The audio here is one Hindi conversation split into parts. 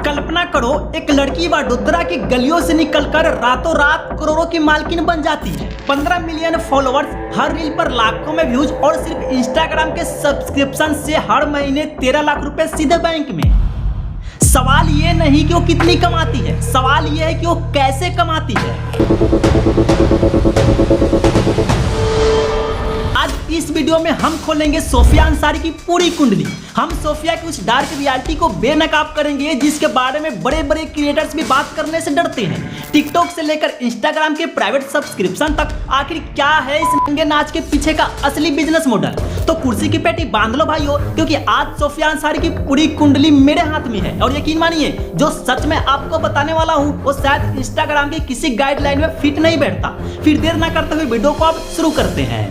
कल्पना करो, एक लड़की वडोदरा की गलियों से निकलकर रातों रात करोड़ों की मालकिन बन जाती है। 15 मिलियन फॉलोअर्स, हर रील पर लाखों में व्यूज और सिर्फ इंस्टाग्राम के सब्सक्रिप्शन से हर महीने 13 लाख रुपए सीधे बैंक में। सवाल ये नहीं कि वो कितनी कमाती है, सवाल ये है कि वो कैसे कमाती है। आज इस वीडियो में हम खोलेंगे सोफिया अंसारी की पूरी कुंडली। हम सोफिया की उस डार्क रियलिटी को बेनकाब करेंगे जिसके बारे में बड़े बड़े क्रिएटर्स भी बात करने से डरते हैं। टिकटॉक से लेकर इंस्टाग्राम के प्राइवेट सब्सक्रिप्शन तक आखिर क्या है इस नंगे नाच के पीछे का असली बिजनेस मॉडल। तो कुर्सी की पेटी बांध लो भाइयों, क्योंकि आज सोफिया अंसारी की पूरी कुंडली मेरे हाथ में है। और यकीन मानिए, जो सच में आपको बताने वाला हूँ वो शायद इंस्टाग्राम की किसी गाइडलाइन में फिट नहीं बैठता। फिर देर ना करते हुए वीडियो को आप शुरू करते हैं।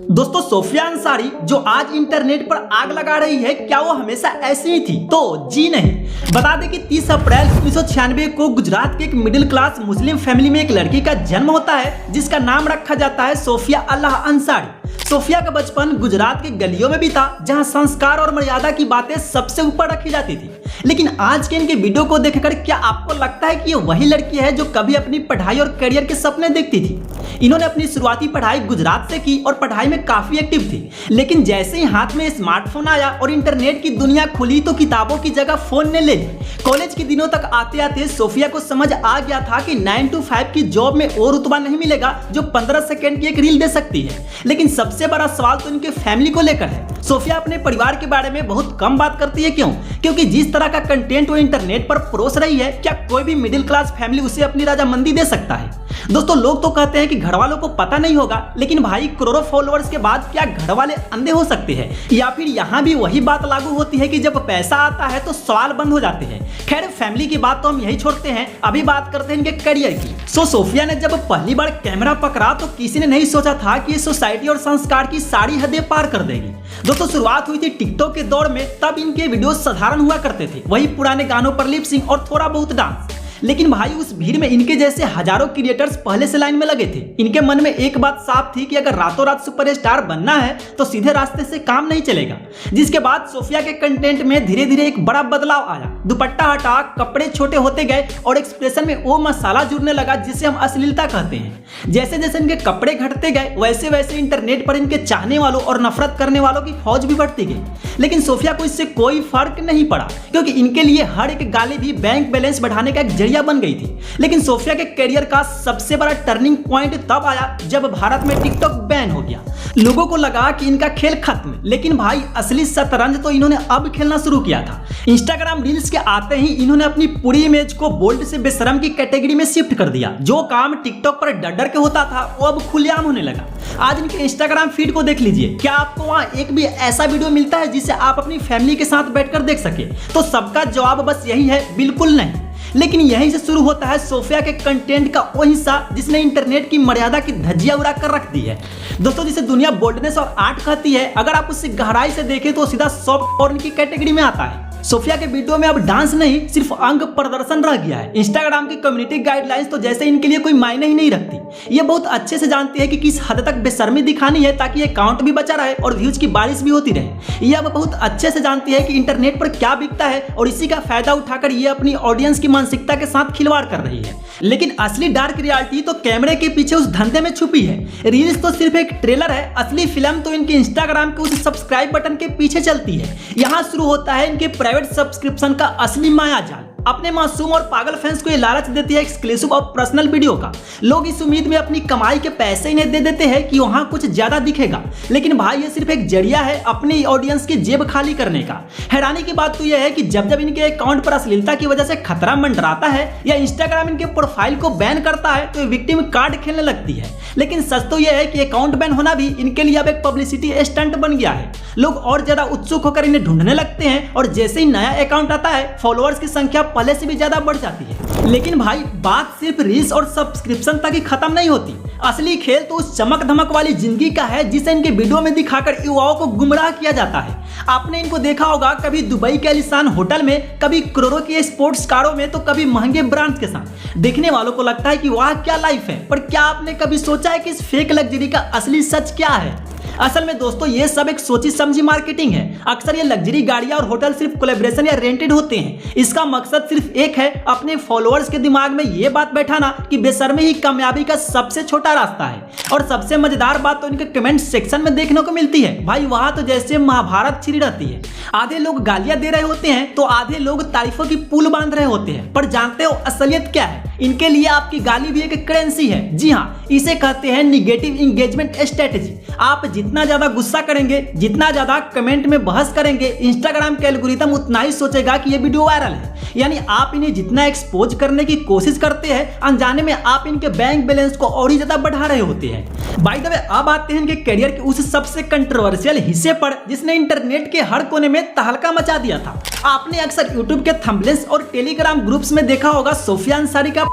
दोस्तों, सोफिया अंसारी जो आज इंटरनेट पर आग लगा रही है, क्या वो हमेशा ऐसी ही थी? तो जी नहीं। बता दें कि 30 अप्रैल 1996 को गुजरात के एक मिडिल क्लास मुस्लिम फैमिली में एक लड़की का जन्म होता है जिसका नाम रखा जाता है सोफिया अल्लाह अंसारी। सोफिया का बचपन गुजरात के गलियों में भी था, जहां संस्कार और मर्यादा की बातें सबसे ऊपर रखी जाती थी। लेकिन आज के इनके वीडियो को देखकर क्या आपको लगता है कि ये वही लड़की है जो कभी अपनी पढ़ाई और करियर के सपने देखती थी? इन्होंने अपनी शुरुआती पढ़ाई गुजरात से की और पढ़ाई में काफी एक्टिव थी, लेकिन जैसे ही हाथ में स्मार्टफोन आया और इंटरनेट की दुनिया खुली तो किताबों की जगह फोन ने ले ली। कॉलेज के दिनों तक आते आते सोफिया को समझ आ गया था कि 9 to 5 की जॉब में और रुतबा नहीं मिलेगा जो 15 सेकंड की एक रील दे सकती है। लेकिन सबसे बड़ा सवाल तो इनके फैमिली को लेकर है। सोफिया अपने परिवार के बारे में बहुत कम बात करती है। क्यों? क्योंकि जिस तरह का कंटेंट वो इंटरनेट पर परोस रही है, क्या कोई भी मिडिल क्लास फैमिली उसे अपनी रजामंदी दे सकता है? दोस्तों, लोग तो कहते हैं कि घर वालों को पता नहीं होगा, लेकिन भाई करोड़ों फॉलोअर्स के बाद क्या घर वाले अंधे हो सकते हैं? या फिर यहाँ भी वही बात लागू होती है कि जब पैसा आता है तो सवाल बंद हो जाते हैं। खैर, फैमिली की बात तो हम यही छोड़ते हैं, अभी बात करते हैं इनके करियर की। सोफिया ने जब पहली बार कैमरा पकड़ा तो किसी ने नहीं सोचा था कि सोसाइटी और संस्कार की सारी हदें पार कर देगी। दोस्तों, शुरुआत हुई थी टिकटॉक के दौर में, तब इनके वीडियो साधारण हुआ करते थे, वही पुराने गानों पर लिप सिंक और थोड़ा बहुत डांस। लेकिन भाई उस भीड़ में इनके जैसे हजारों क्रिएटर्स पहले से लाइन में लगे थे। इनके मन में एक बात साफ थी कि अगर रातों रात सुपरस्टार बनना है तो सीधे रास्ते से काम नहीं चलेगा। जिसके बाद सोफिया के कंटेंट में धीरे धीरे एक बड़ा बदलाव आया। दुपट्टा हटा, कपड़े छोटे होते गए और एक्सप्रेशन में वो मसाला जुड़ने लगा जिसे हम अश्लीलता कहते हैं। जैसे जैसे इनके कपड़े घटते गए वैसे वैसे इंटरनेट पर इनके चाहने वालों और नफरत करने वालों की फौज भी बढ़ती गई। लेकिन सोफिया को इससे कोई फर्क नहीं पड़ा, क्योंकि इनके लिए हर एक गाली भी बैंक बैलेंस बढ़ाने का एक जरिया बन गई थी। लेकिन सोफिया के करियर का सबसे बड़ा टर्निंग पॉइंट तब आया जब भारत में टिकटॉक बैन हो गया। लोगों को लगा कि इनका खेल खत्म, लेकिन भाई असली शतरंज तो इन्होंने अब खेलना शुरू किया था। इंस्टाग्राम रील्स के आते ही इन्होंने अपनी पूरी इमेज को बोल्ड से बेशरम की कैटेगरी में शिफ्ट कर दिया। जो काम टिकटॉक पर डर डर के होता था वो अब खुलेआम होने लगा। आज इनके इंस्टाग्राम फीड को देख लीजिए, क्या आपको वहां एक भी ऐसा वीडियो मिलता है जिसे आप अपनी फैमिली के साथ बैठकर देख सके? तो सबका जवाब बस यही है, बिल्कुल नहीं। लेकिन यहीं से शुरू होता है सोफिया के कंटेंट का वो हिस्सा जिसने इंटरनेट की मर्यादा की धज्जियां उड़ा कर रख दी है। दोस्तों, जिसे दुनिया बोल्डनेस और आर्ट कहती है, अगर आप उसे गहराई से देखें तो सीधा सॉफ्ट पॉर्न की कैटेगरी में आता है। सोफिया के वीडियो में अब डांस नहीं, सिर्फ अंग प्रदर्शन रह गया है। इंस्टाग्राम की कम्युनिटी गाइडलाइंस तो जैसे इनके लिए कोई मायने ही नहीं रखती। ये बहुत अच्छे से जानती है कि किस हद तक बेशर्मी दिखानी है ताकि अकाउंट भी बचा रहे और व्यूज की बारिश भी होती रहे। ये अब बहुत अच्छे से जानती है कि इंटरनेट पर क्या बिकता है और इसी का फायदा उठाकर ये अपनी ऑडियंस की मानसिकता के साथ खिलवाड़ कर रही है। लेकिन असली डार्क रियलिटी तो कैमरे के पीछे उस धंधे में छुपी है। रील्स तो सिर्फ एक ट्रेलर है, असली फिल्म तो इनके इंस्टाग्राम के उस सब्सक्राइब बटन के पीछे चलती है। यहाँ शुरू होता है इनके प्राइवेट सब्सक्रिप्शन का असली माया जाल। अपने मासूम और पागल फैंस को ये लालच देती है एक्सक्लूसिव और पर्सनल वीडियो का। लोग इस उम्मीद में अपनी कमाई के पैसे इन्हें दे देते हैं कि वहां कुछ ज्यादा दिखेगा, लेकिन भाई ये सिर्फ एक जरिया है अपनी ऑडियंस की जेब खाली करने का। हैरानी की बात तो यह है कि जब जब इनके अकाउंट पर अश्लीलता की वजह से खतरा मंडराता है या इंस्टाग्राम इनके प्रोफाइल को बैन करता है तो विक्टिम कार्ड खेलने लगती है। लेकिन सच तो यह है कि अकाउंट बैन होना भी इनके लिए अब एक पब्लिसिटी स्टंट बन गया है। लोग और ज्यादा उत्सुक होकर इन्हें ढूंढने लगते हैं और जैसे ही नया अकाउंट आता है फॉलोअर्स की संख्या पहले से भी ज्यादा बढ़ जाती है। लेकिन भाई बात सिर्फ रील्स और सब्सक्रिप्शन तक ही खत्म नहीं होती। असली खेल तो उस चमक धमक वाली जिंदगी का है जिसे इनके वीडियो में दिखाकर युवाओं को गुमराह किया जाता है। आपने इनको देखा होगा कभी दुबई के आलीशान होटल में, कभी करोड़ों के स्पोर्ट्स कारों में, तो कभी महंगे ब्रांड्स के साथ। देखने वालों को लगता है कि वाह क्या लाइफ है, पर क्या आपने कभी सोचा है कि इस फेक लग्जरी का असली सच क्या है? असल में दोस्तों ये सब एक सोची समझी मार्केटिंग है। अक्सर ये लग्जरी गाड़ियां और होटल सिर्फ कोलैबोरेशन या रेंटेड होते हैं। इसका मकसद सिर्फ एक है, अपने फॉलोअर्स के दिमाग में ये बात बैठाना कि बेशर्मी ही कामयाबी का सबसे छोटा रास्ता है। और सबसे मजेदार बात तो इनके कमेंट सेक्शन में देखने को मिलती है। भाई वहां तो जैसे महाभारत छिड़ी रहती है। आधे लोग गालियां दे रहे होते हैं तो आधे लोग तारीफों की पुल बांध रहे होते हैं। पर जानते हो असलियत क्या है? इनके लिए आपकी गाली भी एक करेंसी है। जी हाँ, इसे कहते हैं निगेटिव इंगेजमेंट स्ट्रेटेजी। आप जितना ज्यादा गुस्सा करेंगे, जितना ज्यादा कमेंट में बहस करेंगे, इंस्टाग्राम का एल्गोरिथम उतना ही सोचेगा कि ये वीडियो वायरल है। यानी आप इन्हें जितना एक्सपोज करने की कोशिश करते हैं, अनजाने में आप इनके बैंक बैलेंस को और ही ज्यादा बढ़ा रहे होते हैं। बाय द वे, अब आते हैं इनके करियर के उस सबसे कंट्रोवर्शियल हिस्से पर जिसने इंटरनेट के हर कोने में तहलका मचा दिया था। आपने अक्सर यूट्यूब के थंबनेल्स और टेलीग्राम ग्रुप्स में देखा होगा सोफिया अंसारी का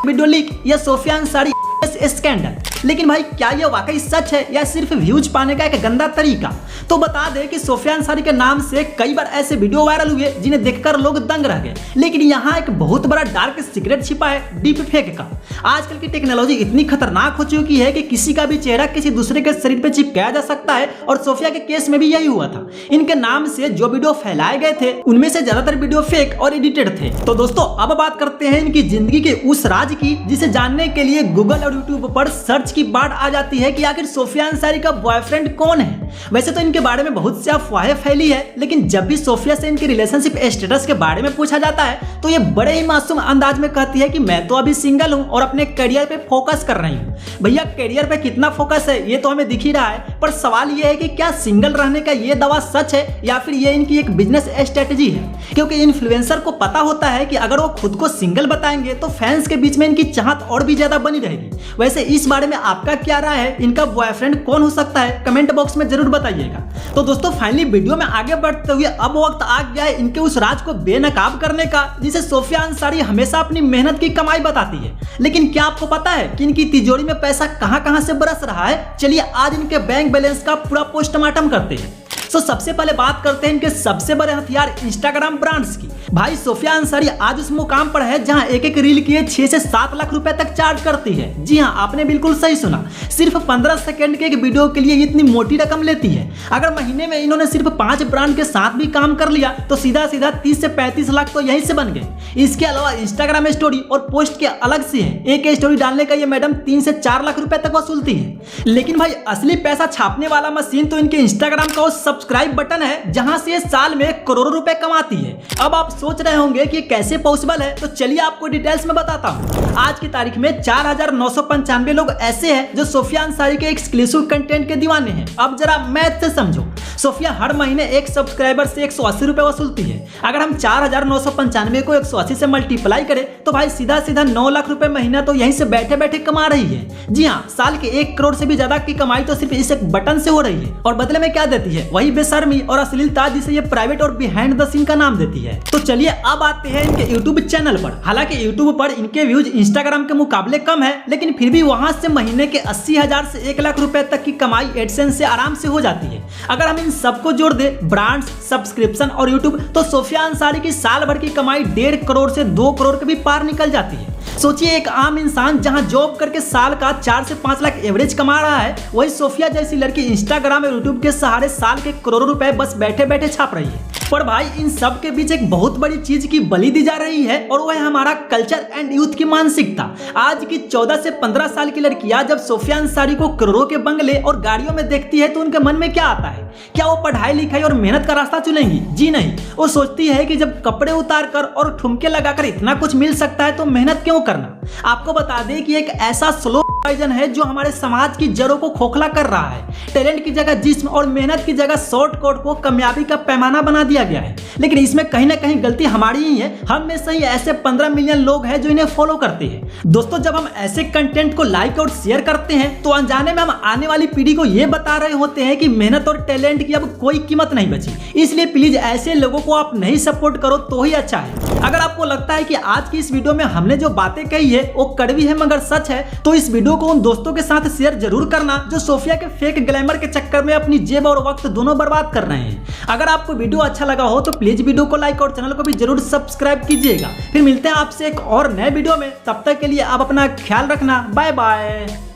वीडियो लीक या सोफिया अंसारी स्कैंडल। लेकिन भाई क्या यह वाकई सच है या सिर्फ व्यूज पाने का एक गंदा तरीका? तो बता दें कि सोफिया अंसारी के नाम से कई बार ऐसे वीडियो वायरल हुए जिन्हें देखकर लोग दंग रह गए। लेकिन यहाँ एक बहुत बड़ा डार्क सीक्रेट छिपा है डीप फेक का। आजकल की टेक्नोलॉजी इतनी खतरनाक हो चुकी है कि किसी का भी चेहरा किसी दूसरे के शरीर पर चिपकाया जा सकता है। और सोफिया के केस में भी यही हुआ था। इनके नाम से जो वीडियो फैलाए गए थे उनमें से ज्यादातर वीडियो फेक और एडिटेड थे। तो दोस्तों अब बात करते हैं इनकी जिंदगी के उस राज की जिसे जानने के लिए गूगल और यूट्यूब पर सर्च की बाढ़ आ जाती है कि आखिर सोफिया अंसारी का बॉयफ्रेंड कौन है। वैसे तो इनके बारे में बहुत सी अफवाहें फैली है, लेकिन जब भी सोफिया से इनके रिलेशनशिप स्टेटस के बारे में पूछा जाता है तो ये बड़े ही मासूम अंदाज में कहती है कि मैं तो अभी सिंगल हूं और अपने करियर पे फोकस कर रही हूं। भैया करियर पे कितना फोकस है ये तो हमें दिख ही रहा है, पर सवाल ये है कि क्या सिंगल रहने का ये दावा सच है या फिर ये इनकी एक बिजनेस स्ट्रेटेजी है? क्योंकि इन्फ्लुएंसर को पता होता है कि अगर वो खुद को सिंगल बताएंगे तो फैंस के बीच में इनकी चाहत और भी ज्यादा बनी रहेगी। वैसे इस बारे में आपका क्या राय है? इनका बॉयफ्रेंड कौन हो सकता है? कमेंट बॉक्स में जरूर बताइएगा। तो दोस्तों फाइनली वीडियो में आगे बढ़ते हुए अब वक्त आ गया है इनके उस राज को बेनकाब करने का जिसे सोफिया अंसारी हमेशा अपनी मेहनत की कमाई बताती है। लेकिन क्या आपको पता है कि इनकी तिजोरी में पैसा कहां से बरस रहा है? चलिए आज इनके बैंक बैलेंस का पूरा पोस्टमार्टम करते हैं। तो सबसे पहले बात करते हैं इनके सबसे बड़े हथियार इंस्टाग्राम ब्रांड्स की। भाई सोफिया अंसारी आज उस मुकाम पर है जहां एक एक रील के 6 से 7 लाख रुपए तक चार्ज करती है। जी हां, आपने बिल्कुल सही सुना, सिर्फ 15 सेकंड के एक वीडियो के लिए इतनी मोटी रकम लेती है। अगर महीने में इन्होंने सिर्फ 5 ब्रांड के साथ भी काम कर लिया तो सीधा 30 से 35 लाख तो यहीं से बन गए। इसके अलावा इंस्टाग्राम स्टोरी और पोस्ट के अलग से है। एक स्टोरी डालने का ये मैडम 3 से 4 लाख रुपए तक वसूलती है। लेकिन भाई असली पैसा छापने वाला मशीन तो इनके इंस्टाग्राम का सब्सक्राइब बटन है जहां से साल में करोड़ों रुपए कमाती है। अब आप सोच रहे होंगे कि कैसे पॉसिबल है, तो चलिए आपको डिटेल्स में बताता हूं। आज की तारीख में 4995 लोग ऐसे हैं जो सोफिया अंसारी के एक्सक्लूसिव कंटेंट के दीवाने हैं। अब जरा मैथ से समझो, सोफिया हर महीने एक सब्सक्राइबर से 180 रुपए वसूलती है। अगर हम 4995 को 180 से मल्टीप्लाई करें तो भाई सीधा 9 लाख रुपए महीना तो यहीं से बैठे बैठे कमा रही है। जी हाँ, साल के 1 करोड़ से भी ज्यादा की कमाई तो सिर्फ इस एक बटन से हो रही है। और बदले में क्या देती है? वही बेशर्मी और अश्लीलता जिसे ये प्राइवेट और बिहाइंड द सीन का नाम देती है। तो चलिए अब आते हैं इनके यूट्यूब चैनल पर। हालांकि यूट्यूब पर इनके व्यूज इंस्टाग्राम के मुकाबले कम है, लेकिन फिर भी वहां से महीने के 80,000 से 1 लाख रुपए तक की कमाई एडसेंस से आराम से हो जाती है। अगर हम इन सबको जोड़ दे, ब्रांड्स, सब्सक्रिप्शन और यूट्यूब, तो सोफिया अंसारी की साल भर की कमाई 1.5 करोड़ से 2 करोड़ के भी पार निकल जाती है। सोचिए एक आम इंसान जहां जॉब करके साल का 4 से 5 लाख एवरेज कमा रहा है, वही सोफिया जैसी लड़की इंस्टाग्राम और यूट्यूब के सहारे साल के करोड़ों रुपए बस बैठे बैठे छाप रही है। पर भाई इन सब के बीच एक बहुत बड़ी चीज की बलि दी जा रही है और वह है हमारा कल्चर एंड यूथ की मानसिकता। आज की 14 से 15 साल की लड़कियां जब सोफिया अंसारी को करोड़ों के बंगले और गाड़ियों में देखती है तो उनके मन में क्या आता है? क्या वो पढ़ाई लिखाई और मेहनत का रास्ता चुनेंगी? जी नहीं, वो सोचती है कि जब कपड़े उतार कर और ठुमके लगाकर इतना कुछ मिल सकता है तो मेहनत क्यों करना। आपको बता दें कि एक ऐसा स्लो पॉइजन है जो हमारे समाज की जड़ों को खोखला कर रहा है। टैलेंट की जगह जिस्म और मेहनत की जगह शॉर्टकट को कामयाबी का पैमाना बना दिया गया है। लेकिन इसमें कहीं ना कहीं गलती हमारी ही है। हम में से ही ऐसे 15 मिलियन लोग हैं जो इन्हें फॉलो करते हैं। दोस्तों जब हम ऐसे कंटेंट को लाइक और शेयर करते हैं तो अनजाने में हम आने वाली पीढ़ी को यह बता रहे होते हैं कि मेहनत और टैलेंट की अब कोई कीमत नहीं बची। इसलिए प्लीज ऐसे लोगों को आप नहीं सपोर्ट करो तो ही अच्छा है। अगर आपको लगता है कि आज की इस वीडियो में हमने जो बातें कही है वो कड़वी है मगर सच है, तो इस वीडियो को उन दोस्तों के साथ शेयर जरूर करना जो सोफिया के फेक ग्लैमर के चक्कर में अपनी जेब और वक्त दोनों बर्बाद कर रहे हैं। अगर आपको वीडियो अच्छा लगा हो तो प्लीज वीडियो को लाइक और चैनल को भी जरूर सब्सक्राइब कीजिएगा। फिर मिलते हैं आपसे एक और नए वीडियो में, तब तक के लिए आप अपना ख्याल रखना। Bye bye.